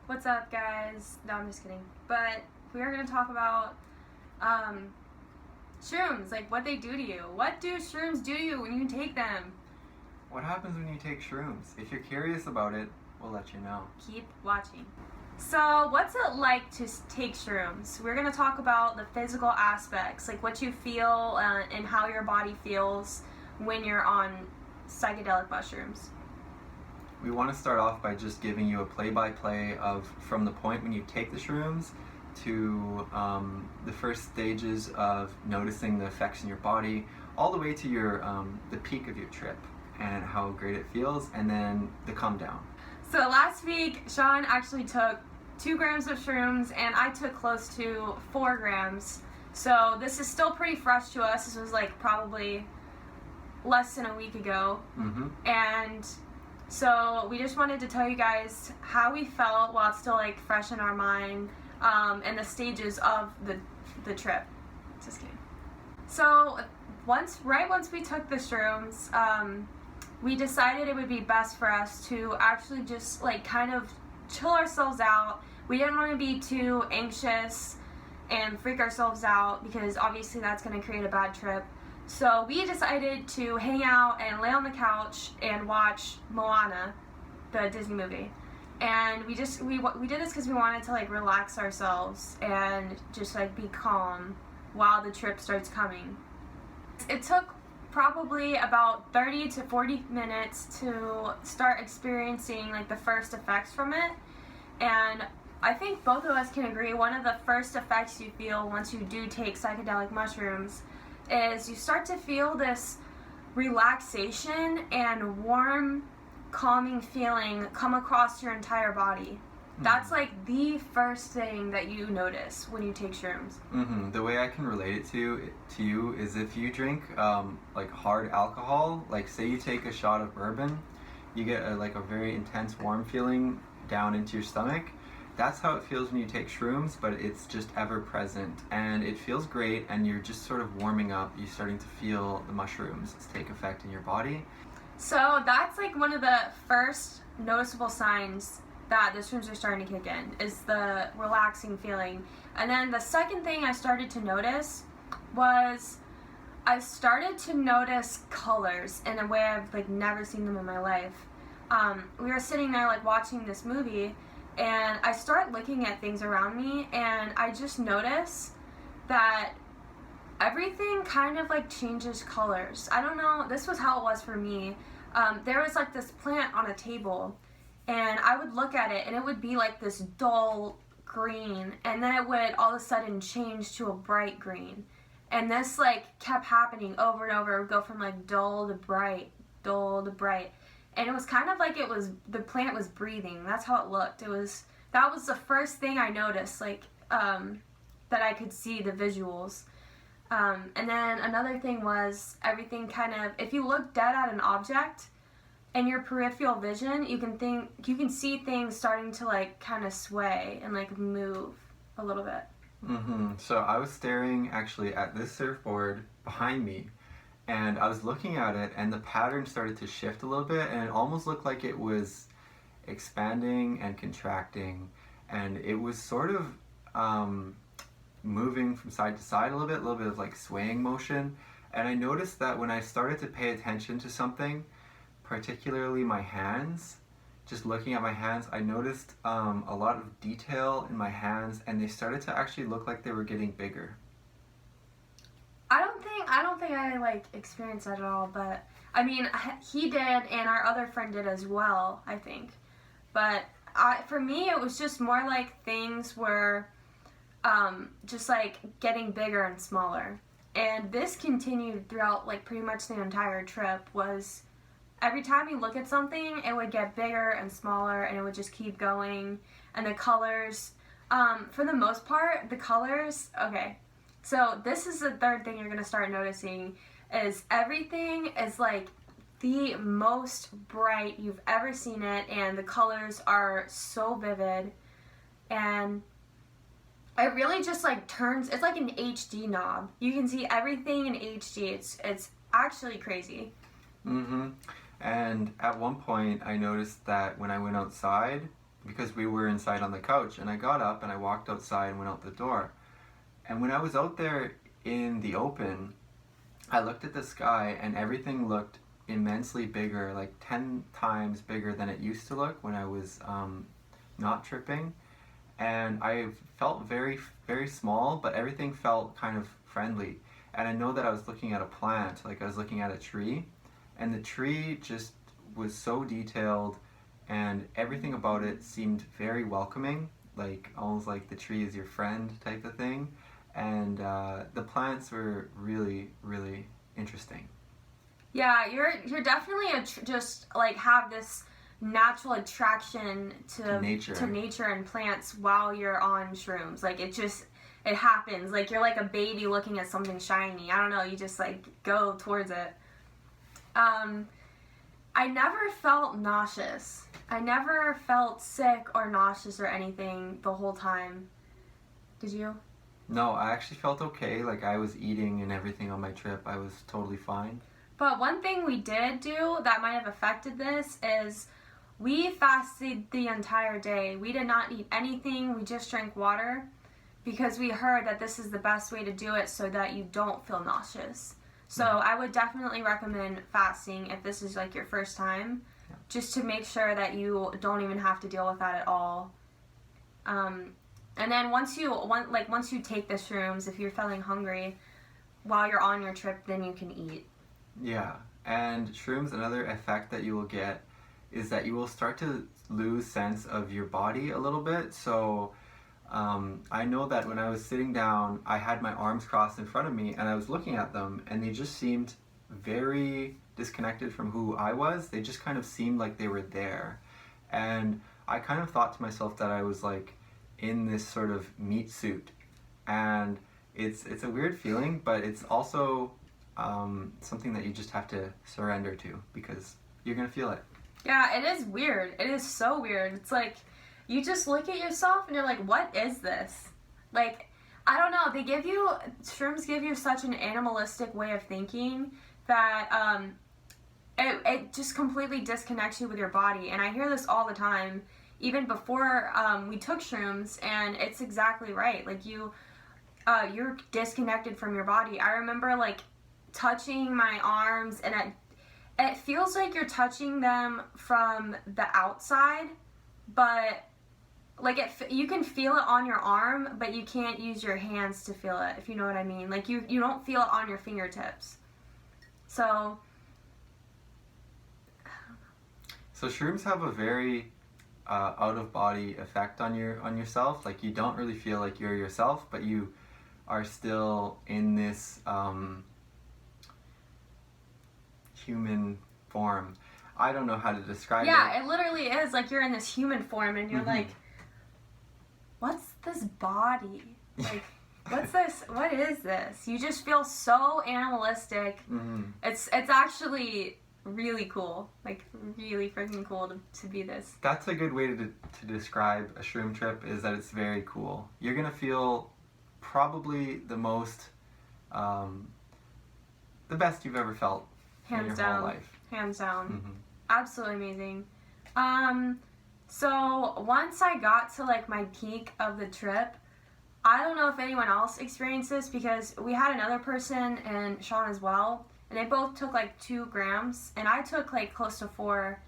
What's up, guys? No, I'm just kidding. But we are going to talk about shrooms, like what they do to you. What do shrooms do to you when you take them? What happens when you take shrooms? If you're curious about it, we'll let you know. Keep watching. So, what's it like to take shrooms? We're going to talk about the physical aspects, like what you feel and how your body feels when you're on psychedelic mushrooms. We want to start off by just giving you a play-by-play of from the point when you take the shrooms to the first stages of noticing the effects in your body, all the way to your the peak of your trip and how great it feels, and then the come down. So last week, Sean actually took 2 grams of shrooms, and I took close to 4 grams. So this is still pretty fresh to us. This was like probably less than a week ago. Mm-hmm. And so we just wanted to tell you guys how we felt while it's still like fresh in our mind, and the stages of the trip. Just kidding. So once we took the shrooms, we decided it would be best for us to actually just like kind of chill ourselves out. We didn't want to be too anxious and freak ourselves out because obviously that's going to create a bad trip. So we decided to hang out and lay on the couch and watch Moana, the Disney movie. And we did this because we wanted to like relax ourselves and just like be calm while the trip starts coming. It took probably about 30 to 40 minutes to start experiencing like the first effects from it. And I think both of us can agree one of the first effects you feel once you do take psychedelic mushrooms is you start to feel this relaxation and warm, calming feeling come across your entire body. That's like the first thing that you notice when you take shrooms. Mm-hmm. The way I can relate it to you is if you drink like hard alcohol, like say you take a shot of bourbon, you get a very intense warm feeling down into your stomach. That's how it feels when you take shrooms, but it's just ever present, and it feels great, and you're just sort of warming up. You're starting to feel the mushrooms take effect in your body. So that's like one of the first noticeable signs that the shrooms are starting to kick in, is the relaxing feeling. And then the second thing I started to notice was I started to notice colors in a way I've like never seen them in my life. We were sitting there like watching this movie, and I start looking at things around me, and I just notice that everything kind of like changes colors. I don't know, this was how it was for me. There was like this plant on a table, and I would look at it and it would be like this dull green, and then it would all of a sudden change to a bright green. And this like kept happening over and over. It would go from like dull to bright, dull to bright. And it was kind of like the plant was breathing. That's how it looked. That was the first thing I noticed, like that I could see the visuals. And then another thing was everything kind of, if you look dead at an object in your peripheral vision, you can see things starting to like kind of sway and like move a little bit. Mm-hmm. So I was staring actually at this surfboard behind me, and I was looking at it, and the pattern started to shift a little bit, and it almost looked like it was expanding and contracting, and it was sort of moving from side to side a little bit of like swaying motion. And I noticed that when I started to pay attention to something, particularly my hands, just looking at my hands, I noticed a lot of detail in my hands, and they started to actually look like they were getting bigger. I don't think I like experienced that at all, but I mean he did, and our other friend did as well, I think. But for me it was just more like things were just like getting bigger and smaller. And this continued throughout like pretty much the entire trip. Was every time you look at something, it would get bigger and smaller, and it would just keep going. And the colors, for the most part, the colors, okay. So this is the third thing you're going to start noticing, is everything is like the most bright you've ever seen it, and the colors are so vivid, and it really just like turns, it's like an HD knob. You can see everything in HD. It's actually crazy. Mm-hmm. And at one point I noticed that when I went outside, because we were inside on the couch, and I got up and I walked outside and went out the door. And when I was out there in the open, I looked at the sky and everything looked immensely bigger, like 10 times bigger than it used to look when I was not tripping. And I felt very, very small, but everything felt kind of friendly. And I know that I was looking at a plant, like I was looking at a tree, and the tree just was so detailed, and everything about it seemed very welcoming, like almost like the tree is your friend type of thing. And the plants were really, really interesting. Yeah, you're definitely just like have this natural attraction to nature and plants while you're on shrooms. Like it happens. Like you're like a baby looking at something shiny. I don't know, you just like go towards it. I never felt nauseous. I never felt sick or nauseous or anything the whole time. Did you? No, I actually felt okay. Like I was eating and everything on my trip. I was totally fine. But one thing we did do that might have affected this is we fasted the entire day. We did not eat anything. We just drank water because we heard that this is the best way to do it so that you don't feel nauseous. So I would definitely recommend fasting if this is like your first time, just to make sure that you don't even have to deal with that at all. And then once you take the shrooms, if you're feeling hungry while you're on your trip, then you can eat. Yeah, and shrooms, another effect that you will get is that you will start to lose sense of your body a little bit. So I know that when I was sitting down, I had my arms crossed in front of me and I was looking at them, and they just seemed very disconnected from who I was. They just kind of seemed like they were there. And I kind of thought to myself that I was like in this sort of meat suit. And it's a weird feeling, but it's also something that you just have to surrender to because you're going to feel it. Yeah, it is weird. It is so weird. It's like you just look at yourself and you're like, what is this? Like, I don't know. Shrooms give you such an animalistic way of thinking that it just completely disconnects you with your body. And I hear this all the time, even before we took shrooms, and it's exactly right. Like you're disconnected from your body. I remember like touching my arms, and it feels like you're touching them from the outside, but like you can feel it on your arm, but you can't use your hands to feel it, if you know what I mean. Like you don't feel it on your fingertips. So shrooms have a very out of body effect on yourself. Like you don't really feel like you're yourself, but you are still in this human form. I don't know how to describe it. Yeah, it literally is like you're in this human form and you're like, what's this body? Like, what's this? What is this? You just feel so animalistic. It's actually really cool. Like, really freaking cool to be this. That's a good way to describe a shroom trip, is that it's very cool. You're going to feel probably the most, the best you've ever felt in your whole life. Hands down. Absolutely amazing. So once I got to like my peak of the trip, I don't know if anyone else experienced this because we had another person and Sean as well, and they both took like 2 grams and I took like close to 4.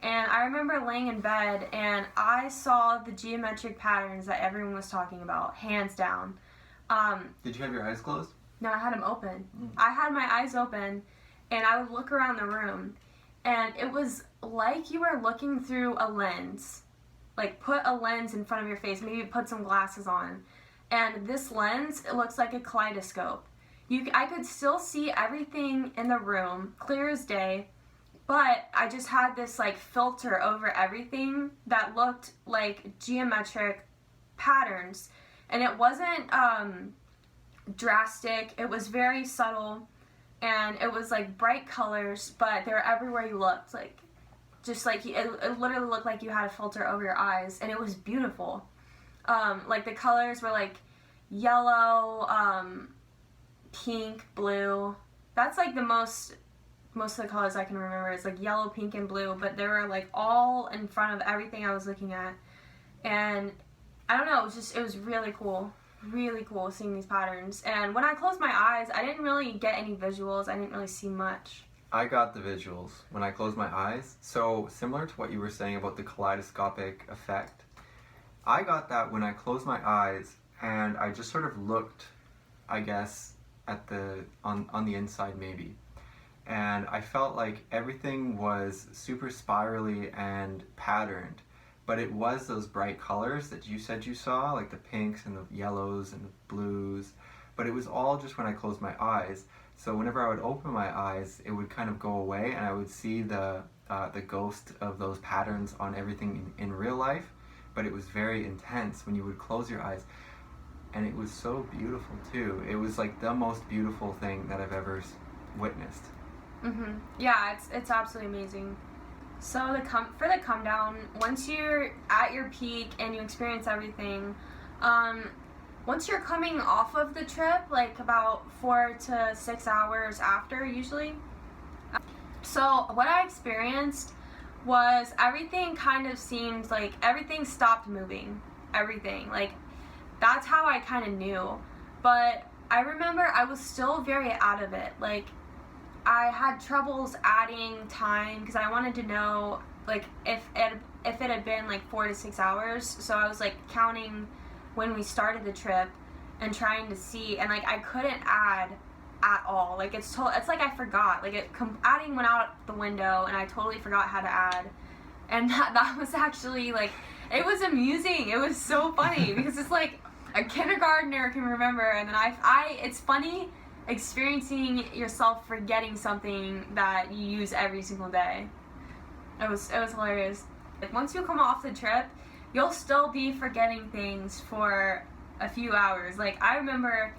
And I remember laying in bed and I saw the geometric patterns that everyone was talking about, hands down. Did you have your eyes closed? No, I had them open. I had my eyes open and I would look around the room, and it was like you were looking through a lens. Like, put a lens in front of your face, maybe put some glasses on. And this lens, it looks like a kaleidoscope. I could still see everything in the room, clear as day, but I just had this, like, filter over everything that looked like geometric patterns. And it wasn't drastic. It was very subtle. And it was like bright colors, but they were everywhere you looked. Like, just like it literally looked like you had a filter over your eyes, and it was beautiful. Like the colors were like yellow, pink, blue. That's like the most of the colors I can remember. It's like yellow, pink, and blue, but they were like all in front of everything I was looking at. and I don't know, it was really cool seeing these patterns. And when I closed my eyes, I didn't really get any visuals. I didn't really see much. I got the visuals when I closed my eyes. So similar to what you were saying about the kaleidoscopic effect, I got that when I closed my eyes and I just sort of looked, I guess, at on the inside maybe. And I felt like everything was super spirally and patterned, but it was those bright colors that you said you saw, like the pinks and the yellows and the blues, but it was all just when I closed my eyes. So whenever I would open my eyes, it would kind of go away and I would see the ghost of those patterns on everything in real life, but it was very intense when you would close your eyes. And it was so beautiful too. It was like the most beautiful thing that I've ever witnessed. Yeah, it's absolutely amazing. So for the come down, once you're at your peak and you experience everything, once you're coming off of the trip, like about 4 to 6 hours after usually. So what I experienced was everything kind of seemed like everything stopped moving. Everything, like that's how I kind of knew. But I remember I was still very out of it. Like I had troubles adding time because I wanted to know like if it had been like 4 to 6 hours. So I was like counting when we started the trip and trying to see, and like I couldn't add at all. Like it's like I forgot. Like adding went out the window and I totally forgot how to add. And that was actually like, it was amusing. It was so funny because it's like a kindergartner can remember, and then it's funny experiencing yourself forgetting something that you use every single day. It was hilarious. Like once you come off the trip, you'll still be forgetting things for a few hours. Like I remember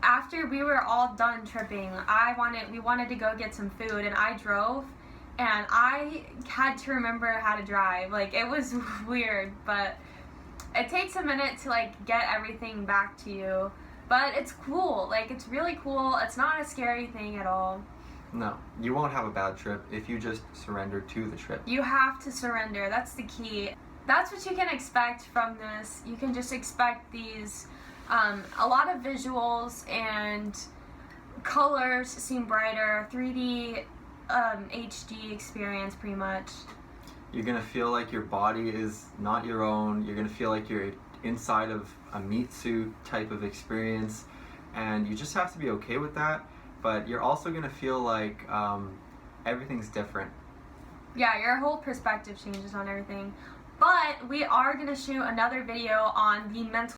after we were all done tripping, we wanted to go get some food, and I drove, and I had to remember how to drive. Like it was weird, but it takes a minute to like get everything back to you. But it's cool. Like it's really cool. It's not a scary thing at all. No, you won't have a bad trip if you just surrender to the trip. You have to surrender. That's the key. That's what you can expect from this. You can just expect these, a lot of visuals and colors seem brighter, 3D, HD experience pretty much. You're gonna feel like your body is not your own. You're gonna feel like you're inside of a meat suit type of experience, and you just have to be okay with that. But you're also gonna feel like everything's different. Yeah, your whole perspective changes on everything. But we are gonna shoot another video on the mental